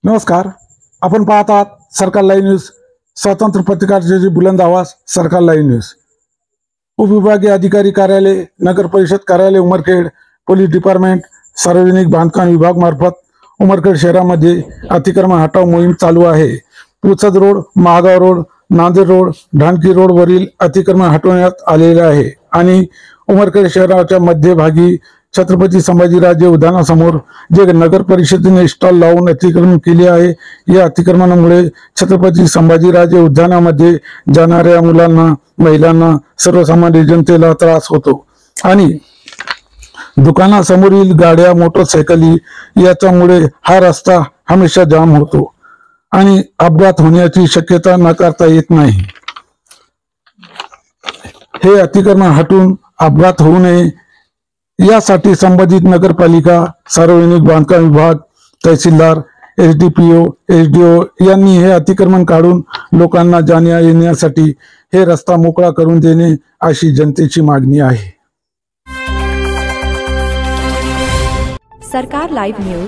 नमस्कार, आपण पाहत आहात सरकार लाईव्ह न्यूज। स्वतंत्र पत्रकारांची बुलंद आवाज, सरकार लाईव्ह न्यूज। उपविभागीय अधिकारी कार्यालय, नगर परिषद कार्यालय उमरखेड, पोलीस डिपार्टमेंट, सार्वजनिक बांधकाम विभाग मार्फत उमरखेड शहरामध्ये अतिक्रमण हटाव मोहीम चालू आहे। Pusad road, Mahagaon road, Nanded road, Dhanki road वरील अतिक्रमण हटवण्यात आलेले आहे आणि उमरखेड शहराच्या मध्यभागी छत्रपती संभाजीराजे उद्यानासमोर जे नगर परिषदेने स्टॉल लावून अतिक्रमण केले आहे, या अतिक्रमणामुळे छत्रपती संभाजीराजे उद्यानामध्ये जाणाऱ्या मुलांना, महिलांना, सर्वसामान्य जनतेला त्रास होतो आणि दुकानासमोरील गाड्या, मोटरसायकली याच्यामुळे हा रस्ता हमेशा जाम होतो आणि अपघात होण्याची शक्यता नाकारता येत नाही। हे अतिक्रमण हटून अपघात होऊ नये यासाठी संबंधित नगरपालिका, सार्वजनिक बांधकाम विभाग, तहसीलदार, एसडीपीओ, एसडीओ यांनी हे अतिक्रमण काढून लोकांना जाण्या येण्यासाठी हे रस्ता मोकळा करून देणे अशी जनतेची मागणी आहे। सरकार लाईव्ह न्यूज